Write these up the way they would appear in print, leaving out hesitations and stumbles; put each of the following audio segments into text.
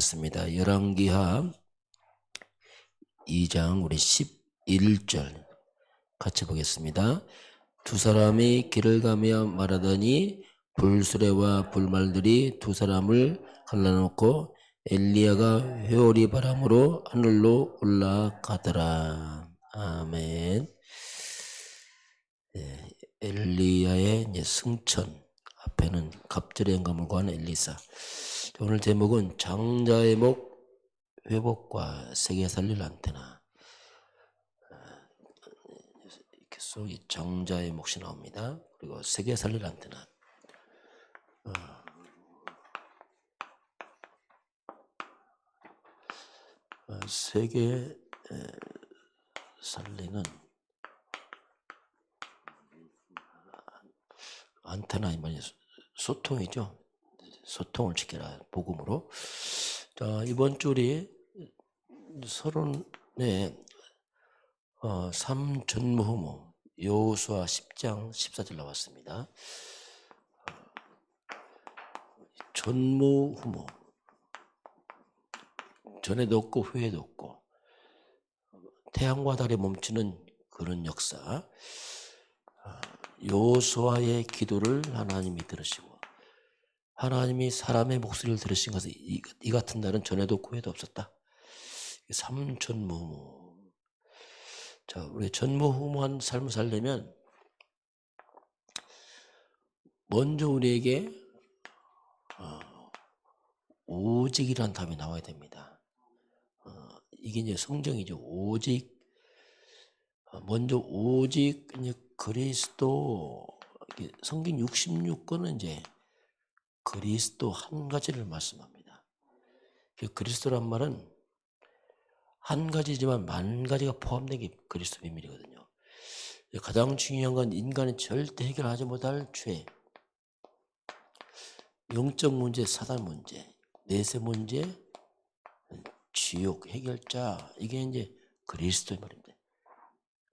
보겠습니다. 열왕기하 2장 우리 11절 같이 보겠습니다. 두 사람이 길을 가며 말하더니 불수레와 불말들이 두 사람을 갈라놓고 엘리야가 회오리 바람으로 하늘로 올라가더라. 아멘. 네, 엘리야의 이제 승천, 앞에는 갑절의 영감을 구한 엘리사. 오늘 제목은 장자의 목 회복과 세계 살릴 안테나. 이렇게 속이 장자의 몫이 나옵니다. 그리고 세계 살릴 안테나. 세계 살리는 안테나, 이 말이 소통이죠. 소통을 지켜라, 복음으로. 자, 이번 주리 서론에 삼전무후무 여호수아 10장 14절 나왔습니다. 전무후무, 전에도 없고 후에도 없고 태양과 달이 멈추는 그런 역사. 여호수아의 기도를 하나님이 들으시고 하나님이 사람의 목소리를 들으신 것은 이 같은 날은 전에도 없고 후에도 없었다. 삼전무후무. 자, 우리 전무후무한 삶을 살려면 먼저 우리에게 오직이라는 답이 나와야 됩니다. 이게 이제 성경이죠. 오직. 먼저 오직 이제 그리스도. 성경 66권은 이제 그리스도 한 가지를 말씀합니다. 그리스도란 말은 한 가지지만 만 가지가 포함된 게 그리스도 비밀이거든요. 가장 중요한 건 인간이 절대 해결하지 못할 죄, 영적 문제, 사단 문제, 내세 문제, 지옥 해결자, 이게 이제 그리스도의 말입니다.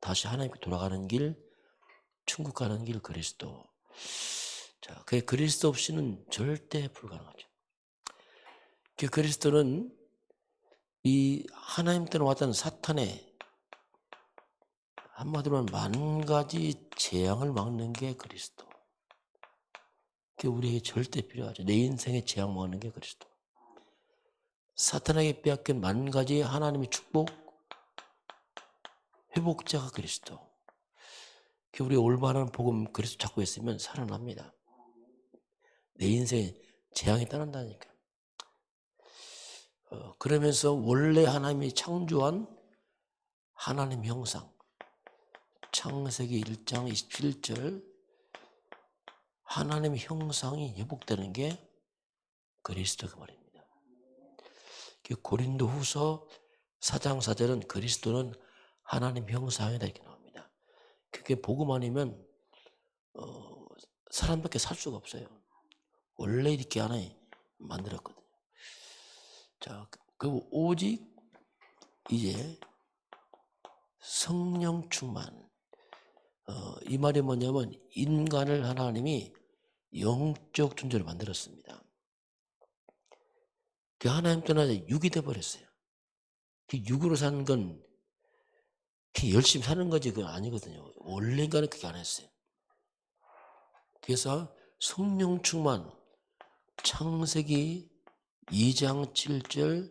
다시 하나님께 돌아가는 길, 천국 가는 길, 그리스도. 자, 그 그리스도 없이는 절대 불가능하죠. 그 그리스도는 이 하나님 때는 왔던 사탄의 한마디로 만 가지 재앙을 막는 게 그리스도. 그게 우리에게 절대 필요하죠. 내 인생의 재앙 막는 게 그리스도. 사탄에게 빼앗긴 만 가지 하나님의 축복, 회복자가 그리스도. 우리 올바른 복음 그리스도 찾고 있으면 살아납니다. 내 인생에 재앙이 떠난다니까. 그러면서 원래 하나님이 창조한 하나님 형상, 창세기 1장 27절 하나님의 형상이 회복되는 게 그리스도 그 말입니다. 고린도 후서 4장 4절은 그리스도는 하나님 형상이다 이렇게 나옵니다. 그게 복음 아니면 사람밖에 살 수가 없어요. 원래 이렇게 하나님 만들었거든요. 자, 그리고 오직 이제 성령 충만. 이 말이 뭐냐면 인간을 하나님이 영적 존재로 만들었습니다. 그 하나님 떠나서 육이 돼버렸어요. 그 육으로 사는 건 열심히 사는 거지 그건 아니거든요. 원래 인간은 그렇게 안 했어요. 그래서 성령 충만, 창세기 2장 7절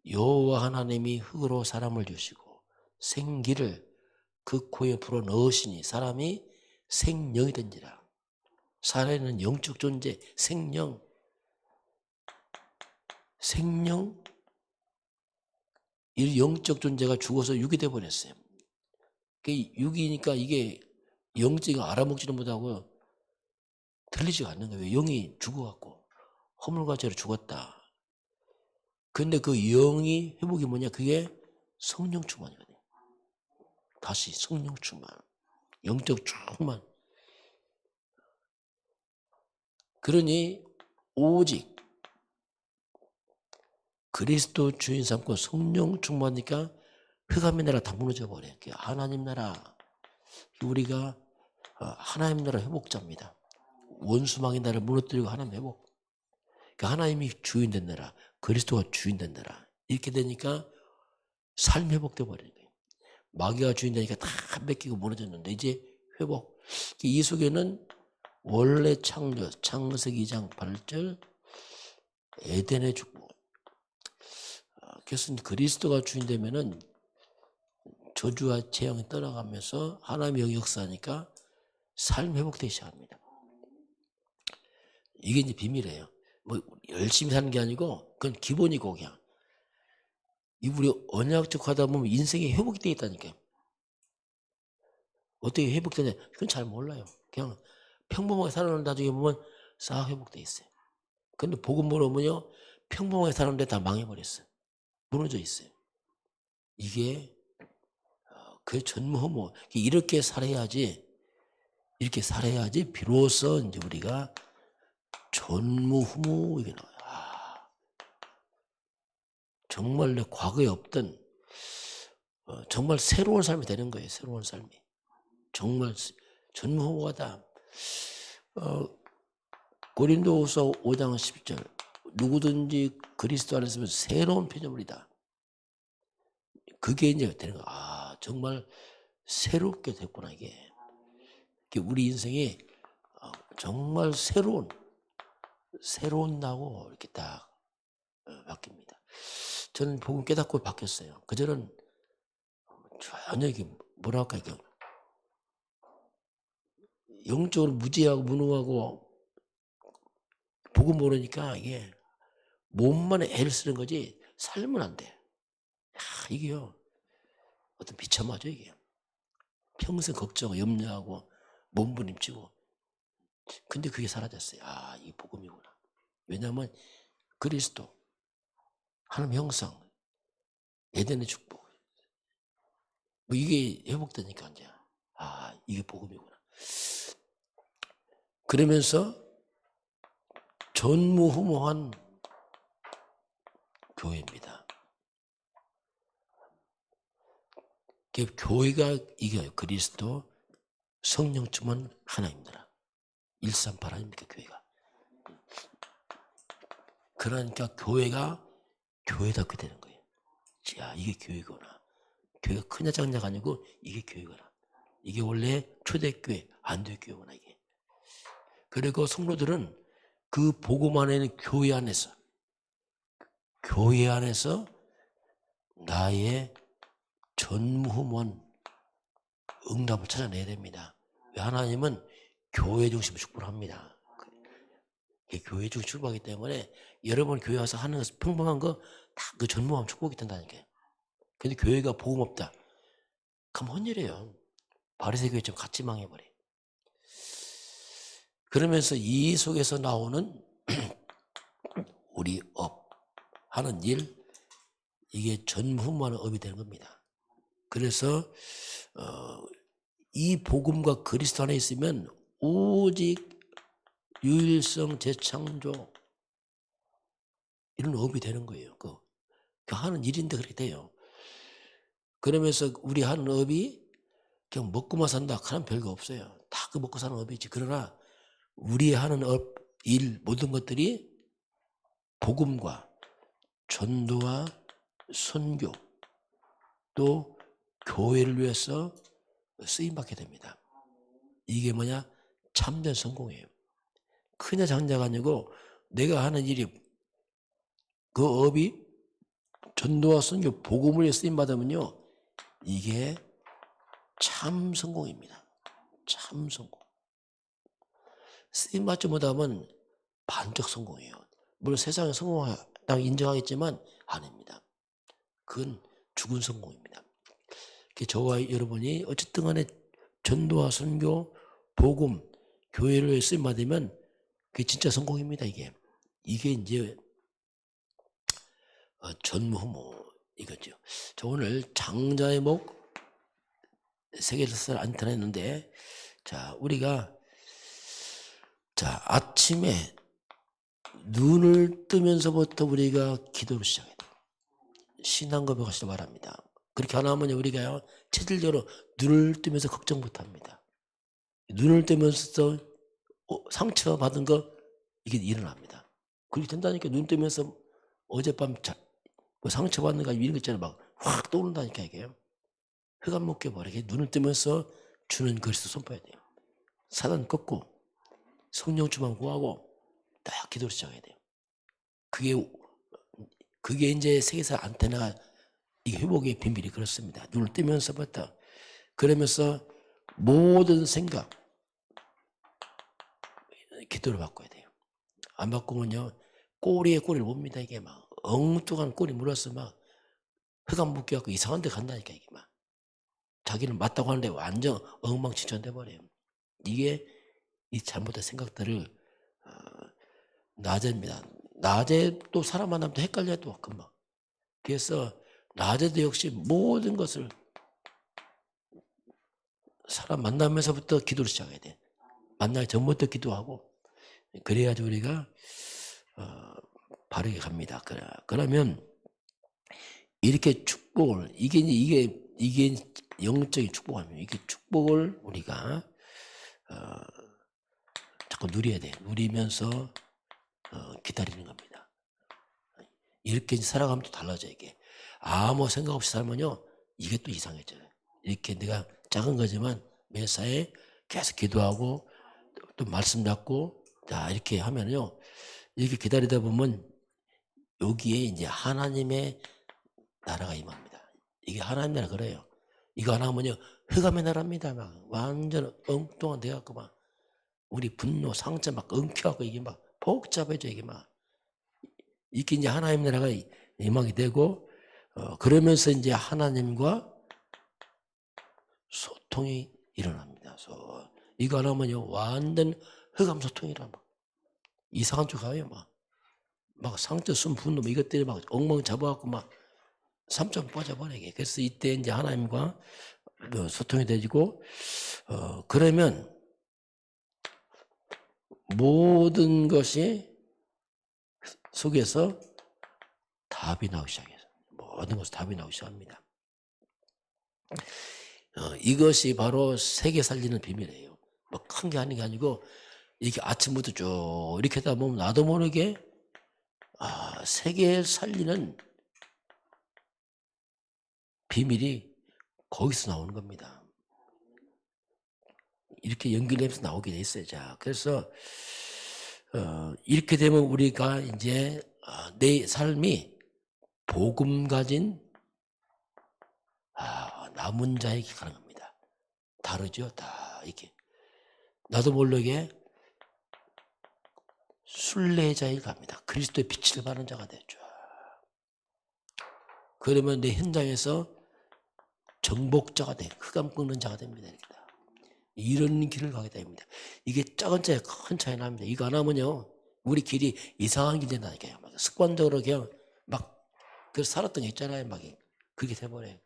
여호와 하나님이 흙으로 사람을 주시고 생기를 그 코에 불어 넣으시니 사람이 생명이 된지라. 살아있는 영적 존재, 생명, 이 영적 존재가 죽어서 육이 돼버렸어요. 육이니까 이게 영적인 알아먹지도 못하고 들리지가 않는 거예요. 영이 죽어갖고 허물과 죄로 죽었다. 근데 그 영이 회복이 뭐냐? 그게 성령 충만이거든요. 다시 성령 충만, 영적 충만. 그러니 오직 그리스도 주인 삼고 성령 충만하니까 흑암의 나라 다 무너져 버려요. 하나님 나라, 우리가 하나님 나라 회복자입니다. 원수망의 나라를 무너뜨리고 하나님 회복. 하나님이 주인 된 나라, 그리스도가 주인 된다라. 이렇게 되니까 삶이 회복돼 버리는 거예요. 마귀가 주인 되니까 다 뺏기고 무너졌는데 이제 회복. 이 속에는 원래 창조, 창세기 2장 8절 에덴의 축복. 그래서 그리스도가 주인 되면은 저주와 재앙이 떠나가면서 하나님의 역사하니까 삶 회복되기 시작합니다. 이게 이제 비밀이에요. 뭐 열심히 사는 게 아니고 그건 기본이고 그냥. 우리 언약적 하다 보면 인생이 회복이 되어 있다니까요. 어떻게 회복되냐? 그건 잘 몰라요. 그냥 평범하게 살아는 나중에 보면 싹 회복돼 있어요. 근데 복음 모르면요, 평범하게 사는데 다 망해버렸어요. 무너져 있어요. 이게 그 전무후무. 이렇게 살아야지 비로소 이제 우리가 전무후무 이게 나와요. 정말 내 과거에 없던 정말 새로운 삶이 되는 거예요. 새로운 삶이. 정말 전무후무하다. 고린도후서 5장 10절 누구든지 그리스도 안에서 새로운 피조물이다. 그게 이제 되는 거야. 정말 새롭게 됐구나 이게. 우리 인생이 정말 새로운 나고 이렇게 딱 바뀝니다. 저는 복음 깨닫고 바뀌었어요. 그전은 전혀 이게 뭐랄까 이게 영적으로 무지하고 무능하고 복음 모르니까 이게 몸만 애를 쓰는 거지 삶은 안 돼. 이게요 어떤 비참하죠 이게. 평생 걱정하고 염려하고 몸부림치고. 근데 그게 사라졌어요. 이 복음이구나. 왜냐하면 그리스도 하나님 형상 에덴의 축복 뭐 이게 회복되니까 이제 이게 복음이구나. 그러면서 전무후무한 교회입니다. 교회가 이겨요. 그리스도 성령 충만 하나입니다. 138 아닙니까 교회가. 그러니까 교회가 교회답게 되는 거예요. 이게 교회구나. 교회가 크냐 작냐가 아니고 이게 교회구나. 이게 원래 초대교회 안도교회구나 이게. 그리고 성도들은 그 복음 안에는 교회 안에서 나의 전무후무한 응답을 찾아내야 됩니다. 하나님은 교회 중심으로 축복을 합니다. 교회 중심으로 축복하기 때문에 여러분 교회 와서 하는 거 평범한 거 다 그 전무한 축복이 된다니까요. 근데 교회가 복음 없다. 그럼 헌일이에요. 바리새 교회처럼 같이 망해버려. 그러면서 이 속에서 나오는 우리 업 하는 일 이게 전무후무하는 업이 되는 겁니다. 그래서 이 복음과 그리스도 안에 있으면 오직 유일성 재창조 이런 업이 되는 거예요. 그 하는 일인데 그렇게 돼요. 그러면서 우리 하는 업이 그냥 먹고만 산다 하는 별거 없어요. 다 그 먹고 사는 업이지. 그러나 우리 하는 업, 일 모든 것들이 복음과 전도와 선교 또 교회를 위해서 쓰임받게 됩니다. 이게 뭐냐? 참된 성공이에요. 크냐 작냐가 아니고 내가 하는 일이 그 업이 전도와 선교 복음을 위해 쓰임받으면요 이게 참 성공입니다. 참 성공. 쓰임받지 못하면 반적 성공이에요. 물론 세상에 성공하다고 인정하겠지만 아닙니다. 그건 죽은 성공입니다. 저와 여러분이 어쨌든 간에 전도와 선교, 복음, 교회를 위해 쓰임받으면 그게 진짜 성공입니다. 이게 이제 전무후무 이거죠. 저 오늘 장자의 목 세계를 안 전했는데 우리가 아침에 눈을 뜨면서부터 우리가 기도를 시작해야 돼요. 신앙 고백하시기 바랍니다. 그렇게 안 하면 우리가 체질적으로 눈을 뜨면서 걱정 못합니다. 눈을 뜨면서 상처 받은 거 이게 일어납니다. 그렇게 된다니까 눈 뜨면서 어젯밤 뭐 상처받는 거 이런 거 있잖아요. 막 확 떠오른다니까 이게요. 흑암 못 깨버려. 눈을 뜨면서 주는 그리스도 선포해야 돼요. 사단 꺾고 성령 충만 구하고 딱 기도를 시작해야 돼요. 그게 이제 세계사 안테나가 이게 회복의 비밀이 그렇습니다. 눈을 뜨면서부터 그러면서 모든 생각 기도를 바꿔야 돼요. 안 바꾸면요 꼬리에 꼬리를 봅니다. 이게 막 엉뚱한 꼬리 물어서 막 흑암 묶여갖고 이상한 데 간다니까 이게 막 자기는 맞다고 하는데 완전 엉망진창 돼버려요. 이게 이 잘못된 생각들을 낮에입니다. 낮에 또 사람 만나면 또 헷갈려요 또 금방. 그래서 낮에도 역시 모든 것을 사람 만나면서부터 기도를 시작해야 돼. 만나기 전부터 기도하고 그래야지 우리가 바르게 갑니다. 그러면 이렇게 축복을 이게 영적인 축복이면 이게 축복을 우리가 자꾸 누려야 돼. 누리면서 기다리는 겁니다. 이렇게 살아가면 또 달라져 이게. 아무 생각 없이 살면요 이게 또 이상해져요. 이렇게 내가 작은 거지만 매사에 계속 기도하고 또 말씀 잡고 자 이렇게 하면요 이렇게 기다리다 보면 여기에 이제 하나님의 나라가 임합니다. 이게 하나님 나라 그래요. 이거 안 하면요 흑암의 나라입니다. 막 완전 엉뚱한 데 갖고 막 우리 분노 상처 막 엉켜갖고 이게 막 복잡해져 이게 막 이게 이제 하나님 나라가 임하게 되고 그러면서 이제 하나님과 소통이 일어납니다. 이거 안 하면요 완전 흑암 소통이라 막 이상한 쪽 가요 막 상처 쓴 분노 이것들이 막 엉망 잡아갖고 막 3점 빠져버리게. 그래서 이때 이제 하나님과 소통이 되고 그러면 모든 것이 속에서 답이 나오기 시작해요. 모든 것이 답이 나오기 시작합니다. 이것이 바로 세계 살리는 비밀이에요. 뭐 큰 게 아닌 게 아니고 이게 아침부터 쭉 이렇게 하다 보면 나도 모르게 세계 살리는 비밀이 거기서 나오는 겁니다. 이렇게 연결되면서 나오게 돼 있어요. 자, 그래서 이렇게 되면 우리가 이제 내 삶이 복음 가진 남은 자에게 가는 겁니다. 다르죠, 다 이렇게 나도 모르게 순례자에게 갑니다. 그리스도의 빛을 받는 자가 되죠. 그러면 내 현장에서 정복자가 돼, 흑암 꺾는 자가 됩니다. 이런 길을 가게 됩니다. 이게 작은 차이 큰 차이 납니다. 이거 안 하면요 우리 길이 이상한 길이 된다니까요. 습관적으로 그냥 막 살았던 게 있잖아요. 막 그렇게 돼버려요.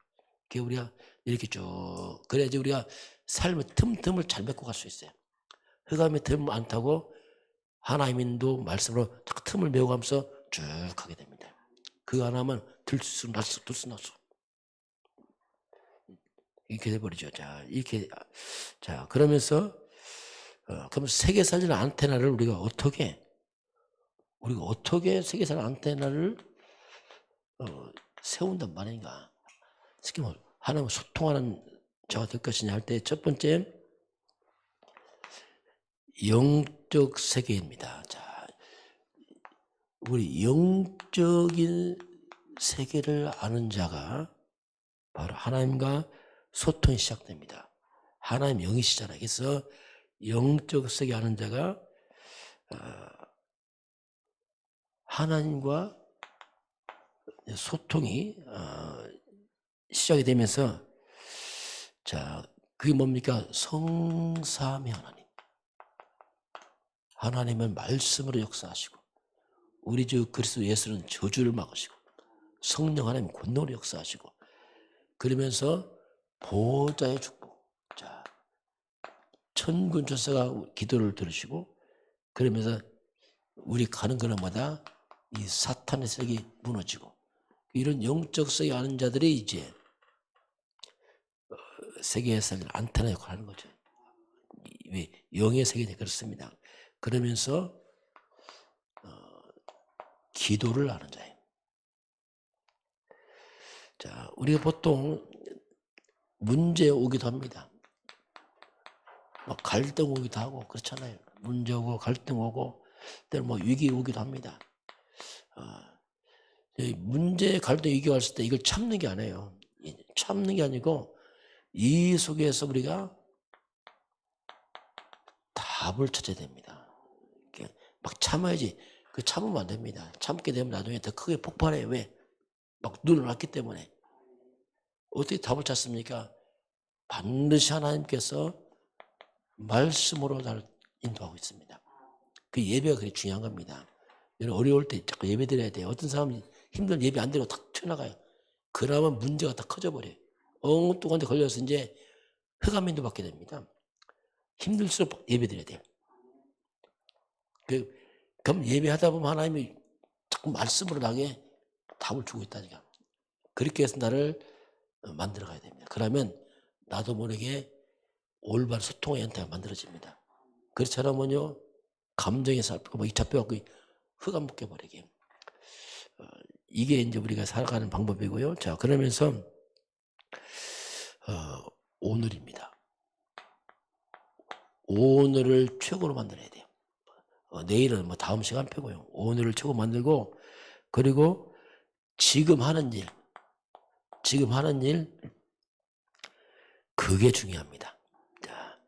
그게 우리가 이렇게 쭉 그래야지 우리가 삶의 틈틈을 잘 메고 갈 수 있어요. 흑암의 틈 안 타고 하나님도 말씀으로 딱 틈을 메워가면서 쭉 가게 됩니다. 그거 안 하면 들쑥날쑥 이렇게 돼버리죠. 자, 이렇게 그러면서 그럼 세계 살리는 안테나를 우리가 어떻게 세계 살리는 안테나를 세운단 말인가? 특히 뭐 하나님과 소통하는 자가 될 것이냐 할 때 첫 번째 영적 세계입니다. 자, 우리 영적인 세계를 아는 자가 바로 하나님과 소통이 시작됩니다. 하나님 영이시잖아요. 그래서 영적 세계 아는 자가 하나님과 소통이 시작이 되면서 자 그게 뭡니까? 성삼위 하나님. 하나님은 말씀으로 역사하시고 우리 주 그리스도 예수는 저주를 막으시고 성령 하나님 권능으로 역사하시고 그러면서 보호자의 축복. 자 천군 천사가 기도를 들으시고 그러면서 우리 가는 그날마다 이 사탄의 세력이 무너지고 이런 영적 세계 아는 자들이 이제 세계에서 안테나 역할을 하는 거죠. 왜 영의 세계는 그렇습니다. 그러면서 기도를 하는 자예요. 자, 우리가 보통 문제 오기도 합니다. 막 갈등 오기도 하고 그렇잖아요. 문제 오고 갈등 오고 때로 뭐 위기 오기도 합니다. 문제 갈등 위기 왔을 때 이걸 참는 게 아니에요. 참는 게 아니고 이 속에서 우리가 답을 찾아야 됩니다. 막 참아야지. 그 참으면 안 됩니다. 참게 되면 나중에 더 크게 폭발해요. 왜? 막 눈을 왔기 때문에. 어떻게 답을 찾습니까? 반드시 하나님께서 말씀으로 날 인도하고 있습니다. 그 예배가 그게 중요한 겁니다. 여러분 어려울 때 자꾸 예배 드려야 돼요. 어떤 사람이 힘들면 예배 안 드리고 탁 튀어나가요. 그러면 문제가 다 커져버려요. 엉뚱한 데 걸려서 이제 흑암인도 받게 됩니다. 힘들수록 예배 드려야 돼요. 그럼 예배하다 보면 하나님이 자꾸 말씀으로 나게 답을 주고 있다니까. 그렇게 해서 나를 만들어 가야 됩니다. 그러면 나도 모르게 올바른 소통의 형태가 만들어집니다. 그렇지 않으면요 감정에 잡히고 막 잡혀갖고 흑암 묶여버리게. 이게 이제 우리가 살아가는 방법이고요. 자, 그러면서 오늘입니다. 오늘을 최고로 만들어야 돼요. 내일은 뭐 다음 시간표고요. 오늘을 최고 만들고, 그리고 지금 하는 일 그게 중요합니다. 자,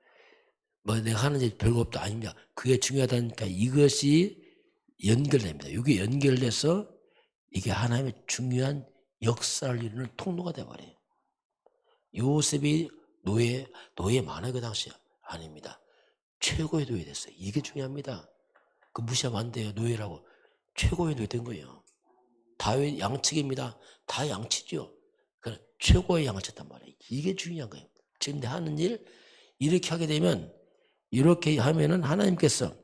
뭐 내가 하는 일 별거 없다 아닙니다. 그게 중요하다니까 이것이 연결됩니다. 이게 연결돼서 이게 하나님의 중요한 역사를 이루는 통로가 돼버려요. 요셉이 노예 많아요 그 당시에. 아닙니다. 최고의 노예 됐어요. 이게 중요합니다. 그 무시하면 안 돼요. 노예라고. 최고의 노예 된 거예요. 다윗 양측입니다. 다 양치죠. 최고의 양을 쳤단 말이에요. 이게 중요한 거예요. 지금 내 하는 일 이렇게 하게 되면, 이렇게 하면은 하나님께서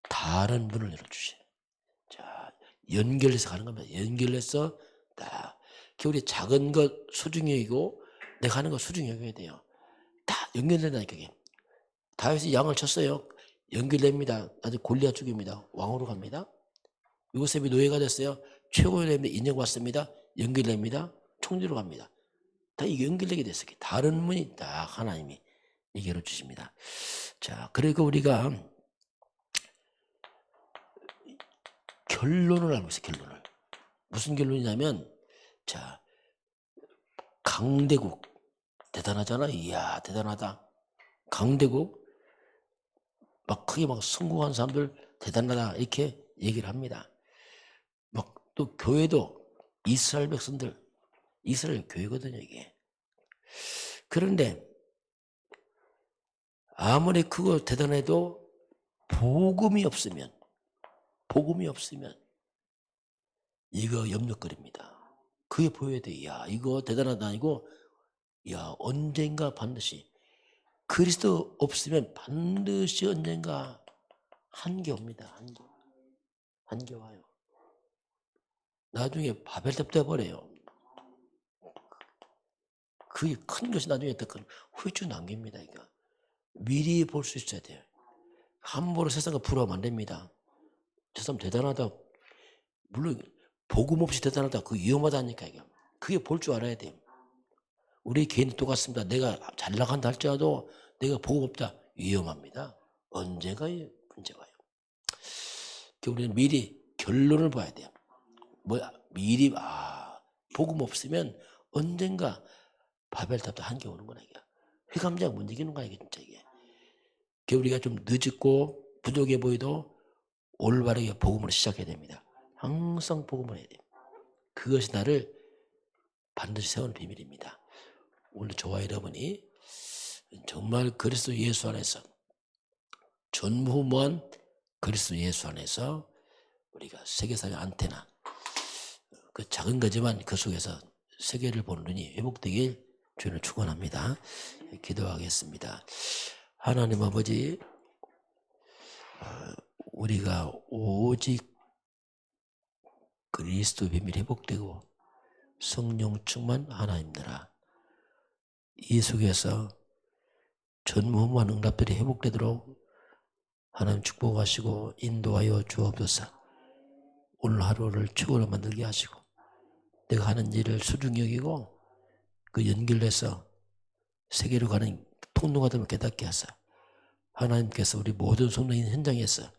다른 문을 열어주셔요. 자, 연결해서 가는 겁니다. 연결해서 딱 우리 작은 것 소중히 여기고 내가 하는 거 소중히 여겨야 돼요. 다 연결된다니까. 이게 다윗이 양을 쳤어요. 연결됩니다. 나중에 골리앗 죽입니다. 왕으로 갑니다. 요셉이 노예가 됐어요. 최고의 노예인데 인정받습니다. 연결됩니다. 총리로 갑니다. 다 이게 연결되게 됐어요. 다른 문이 딱 하나님이 얘기해 주십니다. 자, 그리고 우리가 결론을 알고 있어요. 결론을. 무슨 결론이냐면, 자, 강대국 대단하잖아. 이야 대단하다. 강대국 막 크게 막 성공한 사람들 대단하다 이렇게 얘기를 합니다. 막 또 교회도 이스라엘 백성들, 이스라엘 교회거든요 이게. 그런데 아무리 그거 대단해도 복음이 없으면 이거 염려거립니다. 그게 보여야 돼. 야 이거 대단하다. 아니고 야 언젠가 반드시 그리스도 없으면 반드시 언젠가 한계 옵니다. 한계 와요. 나중에 바벨탑 돼버려요. 그게 큰 것이 나중에 더 큰 후유증 남깁니다. 이거 미리 볼 수 있어야 돼요. 함부로 세상과 부러우면 안 됩니다. 저 사람 대단하다. 물론 복음 없이 대단하다. 그거 위험하다니까. 이거 그게 볼 줄 알아야 돼요. 우리 개인도 똑같습니다. 내가 잘 나간다 할지라도 내가 복음 없다. 위험합니다. 언제가 문제가 와요. 우리는 미리 결론을 봐야 돼요. 뭐야 미리 복음 없으면 언젠가 바벨탑도 한계 오는 거나. 이게 회감장 못 이기는 거야 이게 진짜. 이게 우리가 좀 늦었고 부족해 보여도 올바르게 복음으로 시작해야 됩니다. 항상 복음을 해야 돼요. 그것이 나를 반드시 세우는 비밀입니다. 오늘 저와 여러분이 정말 그리스도 예수 안에서 전무후무한 그리스도 예수 안에서 우리가 세계사의 안테나, 그 작은 거지만 그 속에서 세계를 보는 눈이 회복되길 주님을 축원합니다. 기도하겠습니다. 하나님 아버지, 우리가 오직 그리스도 비밀 회복되고 성령 충만 하나님들아, 이 속에서 전무후무한 응답들이 회복되도록 하나님 축복하시고 인도하여 주옵소서. 오늘 하루를 최고로 만들게 하시고 내가 하는 일을 소중히 여기고 그 연결해서 세계로 가는 통로가 되면 깨닫게 하사 하나님께서 우리 모든 성도인 현장에서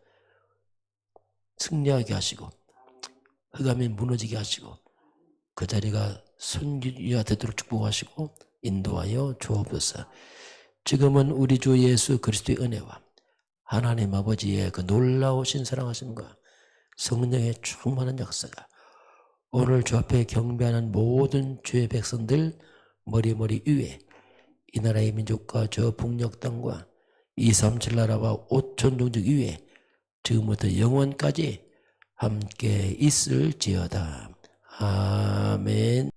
승리하게 하시고 흑암이 무너지게 하시고 그 자리가 선지가 되도록 축복하시고 인도하여 주옵소서. 지금은 우리 주 예수 그리스도의 은혜와 하나님 아버지의 그 놀라우신 사랑하심과 성령의 충만한 역사가 오늘 주 앞에 경배하는 모든 주의 백성들 머리 위에 이 나라의 민족과 저 북녘 땅과 237 나라와 5천 종족 위에 지금부터 영원까지 함께 있을지어다. 아멘.